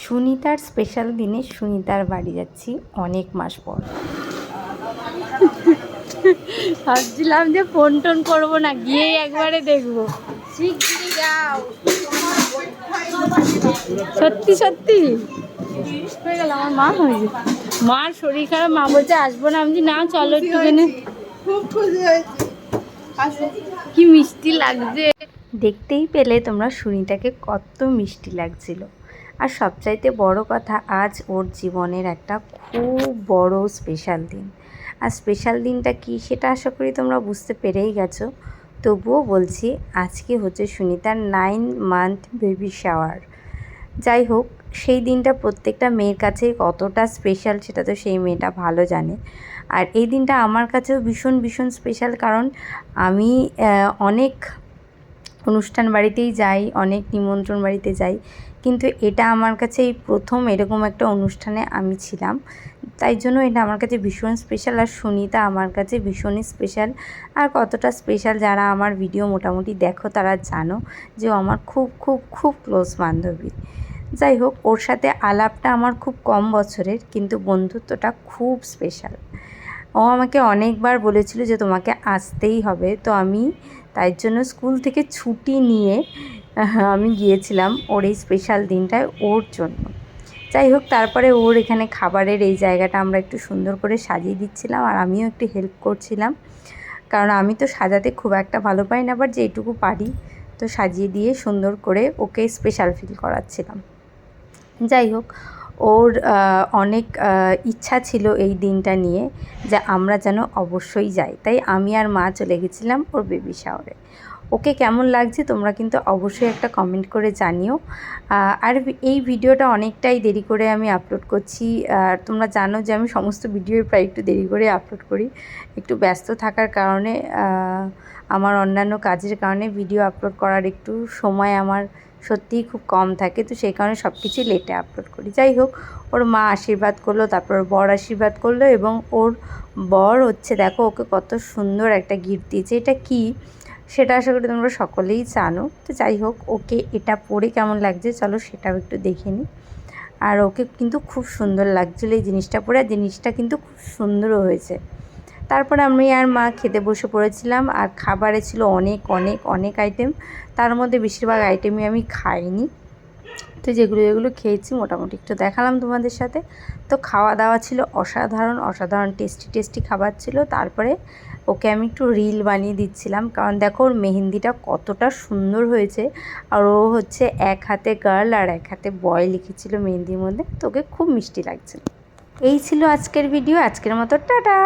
সুনিতার special দিনে সুনিতার বাড়ি যাচ্ছি অনেক মাস পর। ভাবছিলাম যে ফোন টোন করবো না, গিয়েই একবারে দেখবো। সত্যি সত্যি হয়ে গেল, আমার মা হয়েছে, মার শরীর খারাপ, মা বলছে আসবো না। আমি না চলো একটুখানি। খুব খুশি হয়েছি, কি মিষ্টি লাগছে, দেখতেই পেলে তোমরা সুনিতাকে কত মিষ্টি লাগছিল। আর সবচাইতে বড় কথা, আজ ওর জীবনের একটা খুব বড় স্পেশাল দিন। আর স্পেশাল দিনটা কি সেটা আশা করি তোমরা বুঝতে পেরেই গেছো। তবুও বলছি, আজকে হচ্ছে সুনিতার 9 মান্থ বেবি শাওয়ার। যাই হোক, সেই দিনটা প্রত্যেকটা মেয়ের কাছেই কতটা স্পেশাল সেটা তো সেই মেয়েটা ভালো জানে। আর এই দিনটা আমার কাছেও ভীষণ ভীষণ স্পেশাল, কারণ আমি অনেক অনুষ্ঠান বাড়িতেই যাই, অনেক নিমন্ত্রণ বাড়িতে যাই, কিন্তু এটা আমার কাছে এই প্রথম এরকম একটা অনুষ্ঠানে আমি ছিলাম। তাই জন্য এটা আমার কাছে ভীষণ স্পেশাল। আর সুনিতা আমার কাছে ভীষণই স্পেশাল। আর কতটা স্পেশাল যারা আমার ভিডিও মোটামুটি দেখো তারা জানো যে ও আমার খুব খুব খুব ক্লোজ বান্ধবী। যাই হোক, ওর সাথে আলাপটা আমার খুব কম বছরের, কিন্তু বন্ধুত্বটা খুব স্পেশাল। ও আমাকে অনেকবার বলেছিল যে তোমাকে আসতেই হবে, তো আমি তাই জন্য স্কুল থেকে ছুটি নিয়ে আমি গিয়েছিলাম ওর এই স্পেশাল দিনটায় ওর জন্য। যাই হোক, তারপরে ওর এখানে খাবারের এই জায়গাটা আমরা একটু সুন্দর করে সাজিয়ে দিচ্ছিলাম, আর আমিও একটু হেল্প করছিলাম, কারণ আমি তো সাজাতে খুব একটা ভালো পাই না, বাট যেটুকু পারি তো সাজিয়ে দিয়ে সুন্দর করে ওকে স্পেশাল ফিল করাচ্ছিলাম। যাই হোক, ওর অনেক ইচ্ছা ছিল এই দিনটা নিয়ে যে আমরা যেন অবশ্যই যাই, তাই আমি আর মা চলে গেছিলাম ওর বেবি শাওয়ারে। ওকে কেমন লাগছে তোমরা কিন্তু অবশ্যই একটা কমেন্ট করে জানিও। আর এই ভিডিওটা অনেকটাই দেরি করে আমি আপলোড করছি। আর তোমরা জানো যে আমি সমস্ত ভিডিও প্রায় একটু দেরি করে আপলোড করি, একটু ব্যস্ত থাকার কারণে, আমার অন্যান্য কাজের কারণে ভিডিও আপলোড করার একটু সময় আমার সত্যিই খুব কম থাকে, তো সেই কারণে সব কিছুই লেটে আপলোড করি। যাই হোক, ওর মা আশীর্বাদ করলো, তারপর ওর বর আশীর্বাদ করলো, এবং ওর বর হচ্ছে দেখো ওকে কত সুন্দর একটা গিফট দিয়েছে। এটা কি সেটা আশা করি তোমরা সকলেই জানো। তো যাই হোক, ওকে এটা পরে কেমন লাগছে চলো সেটাও একটু দেখে নিই। আর ওকে কিন্তু খুব সুন্দর লাগছিলো এই জিনিসটা পরে, আর জিনিসটা কিন্তু খুব সুন্দরও হয়েছে। তারপরে আমি আর মা খেতে বসে পড়েছিলাম, আর খাবারে ছিল অনেক অনেক অনেক আইটেম, তার মধ্যে বেশিরভাগ আইটেমই আমি খাইনি। তো যেগুলো যেগুলো খেয়েছি মোটামুটি একটু দেখালাম তোমাদের সাথে। তো খাওয়া দাওয়া ছিল অসাধারণ অসাধারণ, টেস্টি টেস্টি খাবার ছিল। তারপরে ওকে আমি একটু রিল বানিয়ে দিচ্ছিলাম, কারণ দেখো ওর মেহেন্দিটা কতটা সুন্দর হয়েছে। আর ও হচ্ছে এক হাতে গার্ল আর এক হাতে বয় লিখেছিল মেহেন্দির মধ্যে, তো ওকে খুব মিষ্টি লাগছিল। এই ছিল আজকের ভিডিও, আজকের মতো টাটা।